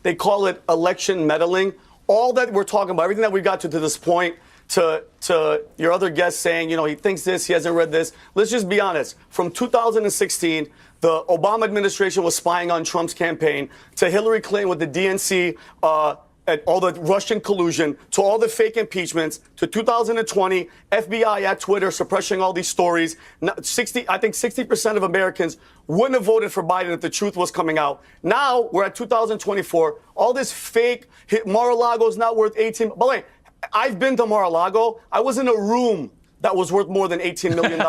They call it election meddling. All that we're talking about, everything that we got to this point, to your other guest saying, he thinks this, he hasn't read this. Let's just be honest. From 2016, the Obama administration was spying on Trump's campaign, to Hillary Clinton with the DNC, and all the Russian collusion, to all the fake impeachments, to 2020, FBI at Twitter suppressing all these stories. I think 60% of Americans wouldn't have voted for Biden if the truth was coming out. Now we're at 2024. All this fake, Mar-a-Lago's not worth 18. By the way, I've been to Mar-a-Lago. I was in a room that was worth more than $18 million.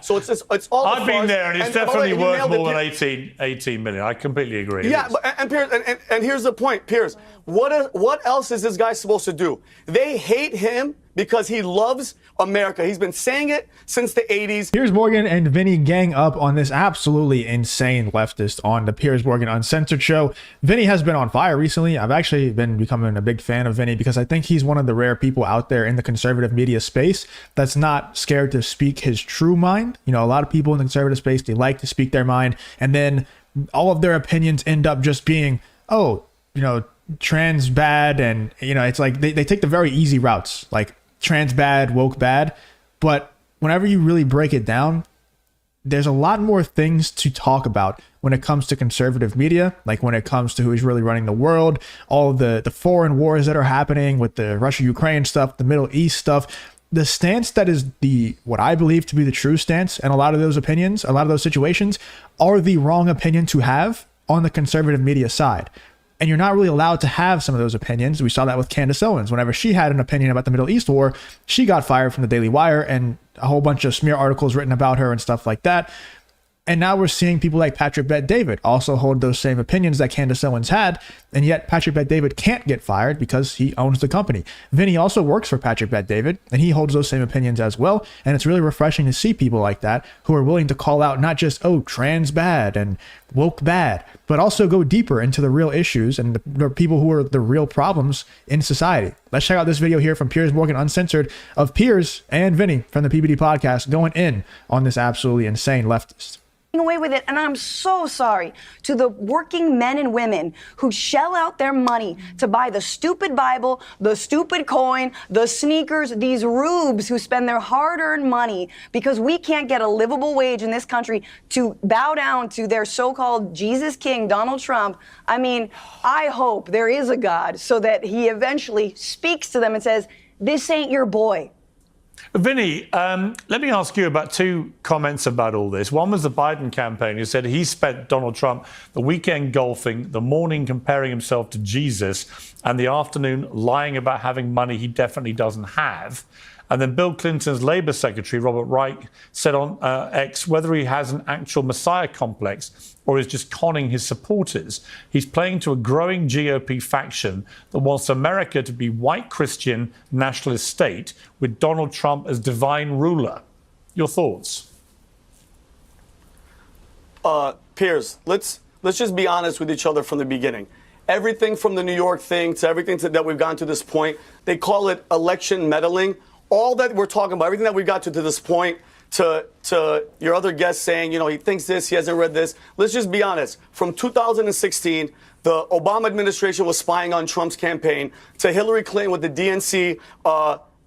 So it's all. I've been there, and it's definitely worth more than 18 million. I completely agree. Yeah, and Piers, and here's the point, Piers. What else is this guy supposed to do? They hate him because he loves America. He's been saying it since the 80s. Piers Morgan and Vinny gang up on this absolutely insane leftist on the Piers Morgan Uncensored show. Vinny has been on fire recently. I've actually been becoming a big fan of Vinny because I think he's one of the rare people out there in the conservative media space that's not scared to speak his true mind. A lot of people in the conservative space, they like to speak their mind, and then all of their opinions end up just being, trans bad, and it's like they take the very easy routes, like trans bad, woke bad. But whenever you really break it down, there's a lot more things to talk about when it comes to conservative media, like when it comes to who's really running the world, all the foreign wars that are happening with the Russia-Ukraine stuff, the Middle East stuff. The stance that is what I believe to be the true stance, and a lot of those opinions, a lot of those situations are the wrong opinion to have on the conservative media side. And you're not really allowed to have some of those opinions. We saw that with Candace Owens. Whenever she had an opinion about the Middle East war, she got fired from the Daily Wire and a whole bunch of smear articles written about her and stuff like that. And now we're seeing people like Patrick Bet-David also hold those same opinions that Candace Owens had, and yet Patrick Bet-David can't get fired because he owns the company. Vinny also works for Patrick Bet-David, and he holds those same opinions as well, and it's really refreshing to see people like that who are willing to call out not just, trans bad and woke bad, but also go deeper into the real issues and the people who are the real problems in society. Let's check out this video here from Piers Morgan Uncensored of Piers and Vinny from the PBD podcast going in on this absolutely insane leftist. Away with it, and I'm so sorry to the working men and women who shell out their money to buy the stupid Bible, the stupid coin, the sneakers, these rubes who spend their hard-earned money because we can't get a livable wage in this country to bow down to their so-called Jesus King, Donald Trump. I mean, I hope there is a God so that he eventually speaks to them and says, this ain't your boy. Vinny, let me ask you about two comments about all this. One was the Biden campaign, who said he spent Donald Trump the weekend golfing, the morning comparing himself to Jesus, and the afternoon lying about having money he definitely doesn't have. And then Bill Clinton's Labour Secretary, Robert Reich, said on X whether he has an actual Messiah complex or is just conning his supporters. He's playing to a growing GOP faction that wants America to be white Christian nationalist state with Donald Trump as divine ruler. Your thoughts? Piers, let's just be honest with each other from the beginning. Everything from the New York thing to everything that we've gotten to this point, they call it election meddling. All that we're talking about, everything that we got to this point, to your other guest saying, he thinks this, he hasn't read this. Let's just be honest. From 2016, the Obama administration was spying on Trump's campaign, to Hillary Clinton with the DNC,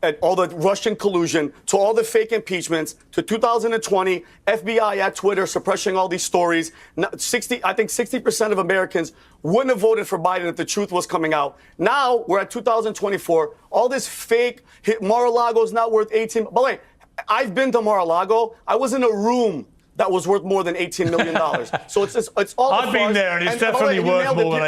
and all the Russian collusion, to all the fake impeachments, to 2020, FBI at Twitter suppressing all these stories. I think 60% of Americans wouldn't have voted for Biden if the truth was coming out. Now we're at 2024. All this fake, Mar-a-Lago's not worth 18. By the way, I've been to Mar-a-Lago. I was in a room that was worth more than $18 million. So it's all. I've been there, and it's definitely worth more than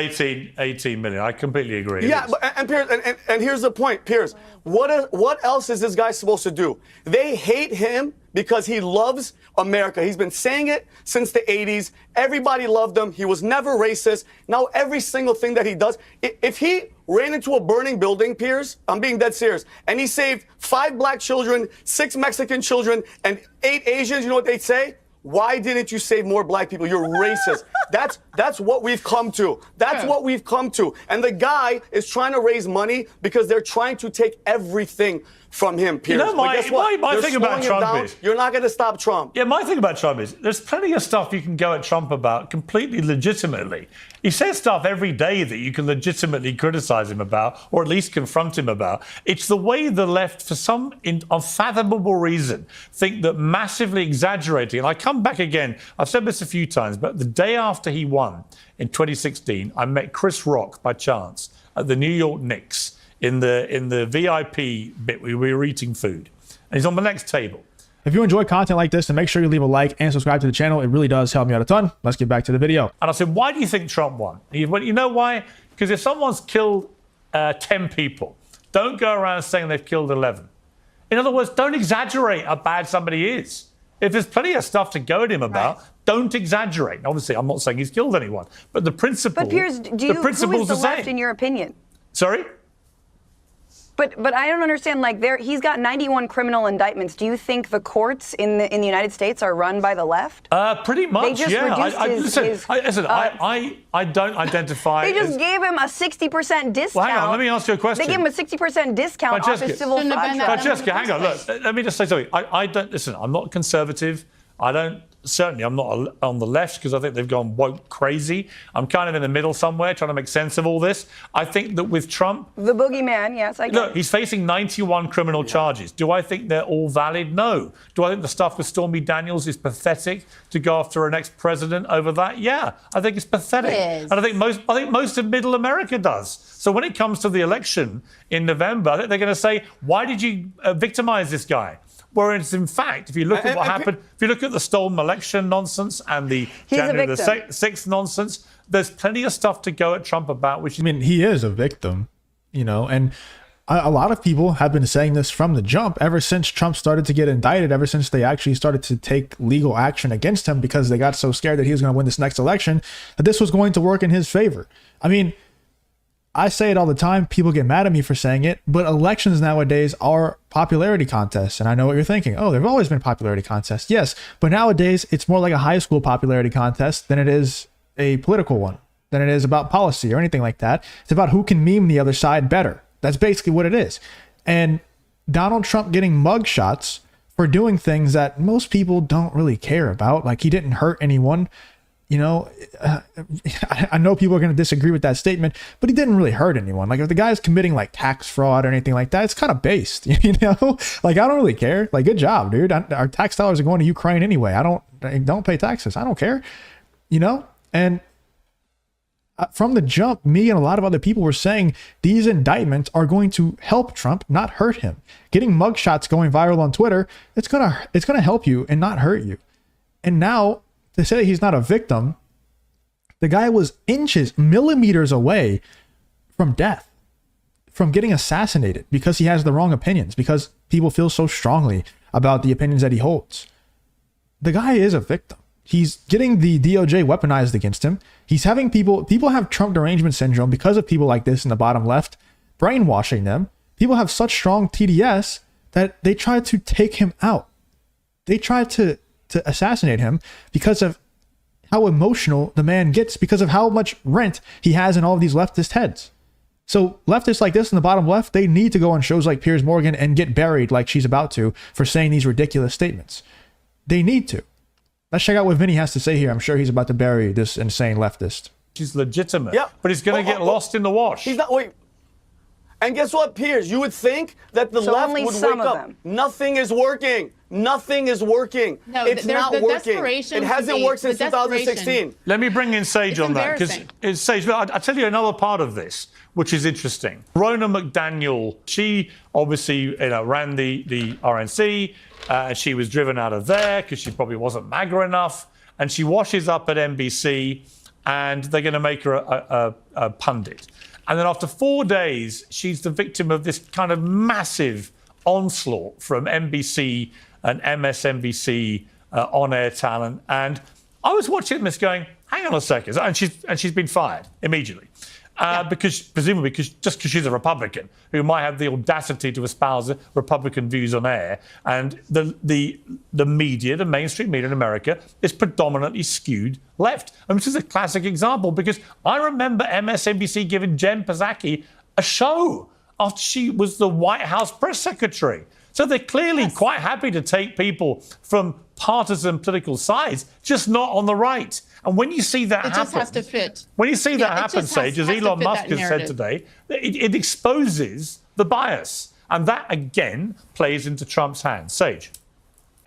18 million. I completely agree. Yeah, and Piers, and here's the point, Piers. What else is this guy supposed to do? They hate him because he loves America. He's been saying it since the 80s. Everybody loved him. He was never racist. Now every single thing that he does, if he ran into a burning building, Piers, I'm being dead serious, and he saved 5 black children, 6 Mexican children, and 8 Asians, you know what they'd say? Why didn't you save more black people? You're racist. That's what we've come to. That's what we've come to. And the guy is trying to raise money because they're trying to take everything from him, Piers. You know, but guess what? my They're thing about slowing him Trump down. is... You're not going to stop Trump. Yeah, my thing about Trump is there's plenty of stuff you can go at Trump about completely legitimately. He says stuff every day that you can legitimately criticize him about, or at least confront him about. It's the way the left, for some unfathomable reason, think that massively exaggerating, and I come back again, I've said this a few times, but the day after he won in 2016, I met Chris Rock by chance at the New York Knicks in the VIP bit where we were eating food. And he's on the next table. If you enjoy content like this, then make sure you leave a like and subscribe to the channel. It really does help me out a ton. Let's get back to the video. And I said, why do you think Trump won? He went, you know why? Because if someone's killed 10 people, don't go around saying they've killed 11. In other words, don't exaggerate how bad somebody is. If there's plenty of stuff to go at him about, don't exaggerate. Obviously, I'm not saying he's killed anyone, but the principle. But Piers, who is the left in your opinion? Sorry? But I don't understand. Like, he's got 91 criminal indictments. Do you think the courts in the United States are run by the left? Pretty much. They just reduced I don't identify. They just gave him a 60% discount. Well, hang on. Let me ask you a question. They gave him a 60% discount off his civil fraud charge. Francesca, hang on. Look, let me just say something. I don't listen. I'm not conservative. I'm not on the left because I think they've gone woke crazy. I'm kind of in the middle somewhere trying to make sense of all this. I think that with Trump... The boogeyman, yes, I get Look, he's facing 91 criminal charges. Do I think they're all valid? No. Do I think the stuff with Stormy Daniels is pathetic to go after an ex-president over that? Yeah, I think it's pathetic. It is. And I think most of middle America does. So when it comes to the election in November, I think they're going to say, why did you victimize this guy? Whereas, in fact, if you look at what happened, if you look at the stolen election nonsense and the January the 6th nonsense, there's plenty of stuff to go at Trump about. Which I mean, he is a victim, and a lot of people have been saying this from the jump ever since Trump started to get indicted, ever since they actually started to take legal action against him because they got so scared that he was going to win this next election, that this was going to work in his favor. I mean, I say it all the time. People get mad at me for saying it, but elections nowadays are popularity contests. And I know what you're thinking. Oh, there've always been popularity contests. Yes, but nowadays it's more like a high school popularity contest than it is a political one, than it is about policy or anything like that. It's about who can meme the other side better. That's basically what it is. And Donald Trump getting mugshots for doing things that most people don't really care about, like he didn't hurt anyone. I know people are going to disagree with that statement, but he didn't really hurt anyone. Like if the guy's committing like tax fraud or anything like that, it's kind of based, like I don't really care. Like, good job, dude. Our tax dollars are going to Ukraine anyway. I don't pay taxes. I don't care, and from the jump, me and a lot of other people were saying these indictments are going to help Trump, not hurt him. Getting mugshots going viral on Twitter, it's gonna help you and not hurt you. And now, to say that he's not a victim, the guy was millimeters away from death, from getting assassinated because he has the wrong opinions, because people feel so strongly about the opinions that he holds. The guy is a victim. He's getting the DOJ weaponized against him. He's having people have Trump derangement syndrome because of people like this in the bottom left, brainwashing them. People have such strong TDS that they try to take him out. They try to assassinate him because of how emotional the man gets, because of how much rent he has in all of these leftist heads. So leftists like this in the bottom left, they need to go on shows like Piers Morgan and get buried like she's about to for saying these ridiculous statements. They need to. Let's check out what Vinny has to say here. I'm sure he's about to bury this insane leftist. He's legitimate, but he's going to get lost in the wash. He's not. Wait. And guess what, Piers? You would think that the left would wake up. Nothing is working. Nothing is working. No, it's not working. It hasn't worked since 2016. Let me bring in Sage on that, because Sage, I'll tell you another part of this, which is interesting. Ronna McDaniel, she obviously ran the RNC, and she was driven out of there because she probably wasn't MAGA enough, and she washes up at NBC, and they're going to make her a pundit. And then after 4 days, she's the victim of this kind of massive onslaught from NBC and MSNBC on-air talent. And I was watching this going, hang on a second. And she's been fired immediately. because presumably just because she's a Republican who might have the audacity to espouse Republican views on air, and the media, the mainstream media in America, is predominantly skewed left. And this is a classic example because I remember MSNBC giving Jen Psaki a show after she was the White House press secretary. So they're clearly quite happy to take people from partisan political sides, just not on the right. And when you see that happen, it just has to fit. When you see that happen, Sage, as Elon Musk has said today, it exposes the bias. And that, again, plays into Trump's hands. Sage.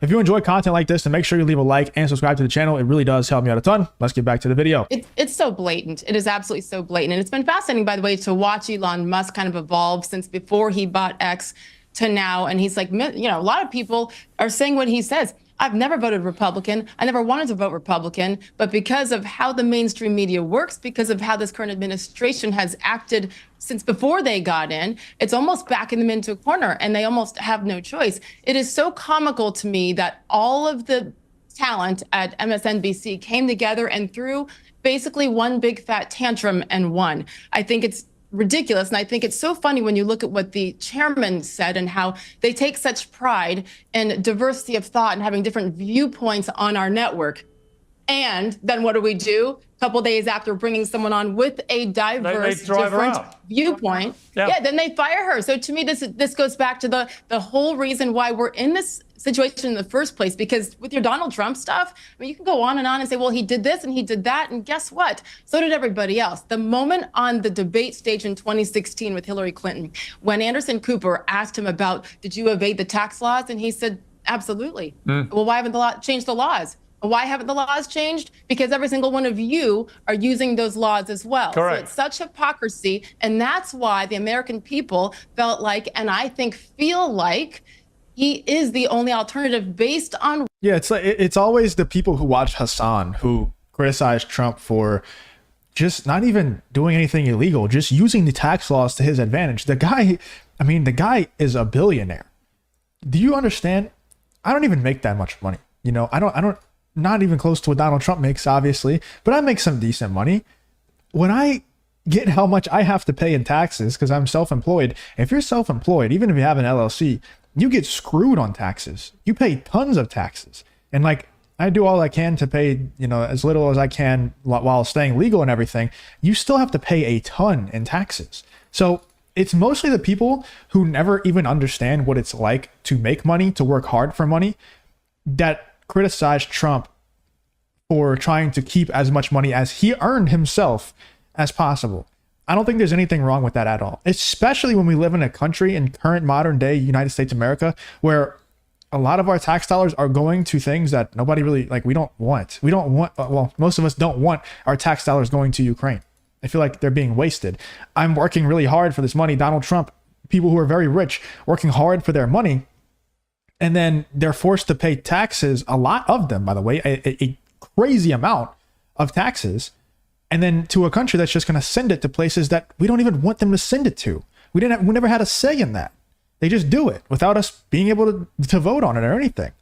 If you enjoy content like this, then make sure you leave a like and subscribe to the channel. It really does help me out a ton. Let's get back to the video. It's so blatant. It is absolutely so blatant. And it's been fascinating, by the way, to watch Elon Musk kind of evolve since before he bought X to now. And he's like, you know, a lot of people are saying what he says. I've never voted Republican. I never wanted to vote Republican. But because of how the mainstream media works, because of how this current administration has acted since before they got in, it's almost backing them into a corner and they almost have no choice. It is so comical to me that all of the talent at MSNBC came together and threw basically one big fat tantrum and won. I think it's ridiculous. And I think it's so funny when you look at what the chairman said and how they take such pride in diversity of thought and having different viewpoints on our network. And then what do? A couple days after bringing someone on with a diverse, different viewpoint, then they fire her. So to me, this goes back to the whole reason why we're in this situation in the first place, because with your Donald Trump stuff, I mean, you can go on and say, well, he did this and he did that, and guess what? So did everybody else. The moment on the debate stage in 2016 with Hillary Clinton, when Anderson Cooper asked him about, did you evade the tax laws? And he said, absolutely. Well, why haven't the changed the laws? Why haven't the laws changed? Because every single one of you are using those laws as well. Correct. So it's such hypocrisy. And that's why the American people felt like, and I think feel like, he is the only alternative based on. Yeah, it's always the people who watch Hassan who criticize Trump for just not even doing anything illegal, just using the tax laws to his advantage. The guy is a billionaire. Do you understand? I don't even make that much money. You know, I don't, not even close to what Donald Trump makes, obviously, but I make some decent money. When I get how much I have to pay in taxes, because I'm self-employed, if you're self-employed, even if you have an LLC, you get screwed on taxes. You pay tons of taxes. And like, I do all I can to pay, you know, as little as I can while staying legal and everything. You still have to pay a ton in taxes. So it's mostly the people who never even understand what it's like to make money, to work hard for money, that criticize Trump for trying to keep as much money as he earned himself as possible. I don't think there's anything wrong with that at all, especially when we live in a country in current modern day United States America, where a lot of our tax dollars are going to things that nobody really, like, we don't want. Well, most of us don't want our tax dollars going to Ukraine. I feel like they're being wasted. I'm working really hard for this money. Donald Trump, people who are very rich, working hard for their money, and then they're forced to pay taxes, a lot of them, by the way, a crazy amount of taxes, and then to a country that's just going to send it to places that we don't even want them to send it to. We never had a say in that. They just do it without us being able to vote on it or anything.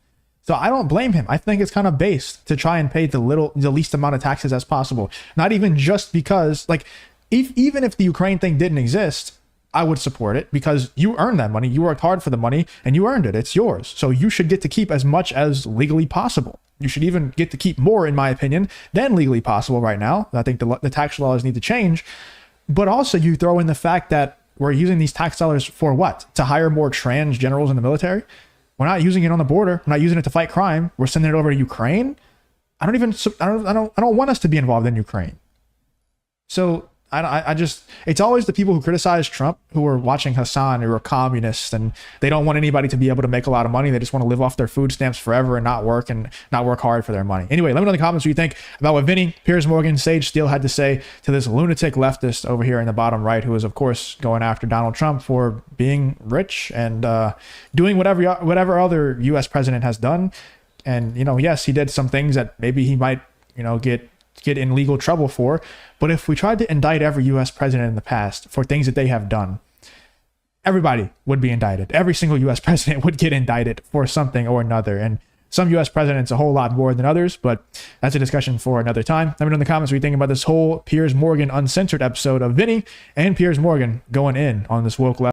So I don't blame him. I think it's kind of based to try and pay the least amount of taxes as possible. Not even just because, like, even if the Ukraine thing didn't exist, I would support it because you earned that money. You worked hard for the money and you earned it. It's yours. So you should get to keep as much as legally possible. You should even get to keep more, in my opinion, than legally possible right now. I think the tax laws need to change. But also you throw in the fact that we're using these tax dollars for what? To hire more trans generals in the military? We're not using it on the border. We're not using it to fight crime. We're sending it over to Ukraine. I don't want us to be involved in Ukraine. So I just, it's always the people who criticize Trump who are watching Hassan, who are communists, and they don't want anybody to be able to make a lot of money. They just want to live off their food stamps forever and not work hard for their money. Anyway, let me know in the comments what you think about what Vinny, Piers Morgan, Sage Steele had to say to this lunatic leftist over here in the bottom right, who is of course going after Donald Trump for being rich and doing whatever other U.S. president has done. And, you know, yes, he did some things that maybe he might, you know, get in legal trouble for. But if we tried to indict every U.S. president in the past for things that they have done, everybody would be indicted. Every single U.S. president would get indicted for something or another. And some U.S. presidents a whole lot more than others, but that's a discussion for another time. Let me know in the comments what you think about this whole Piers Morgan Uncensored episode of Vinny and Piers Morgan going in on this woke left.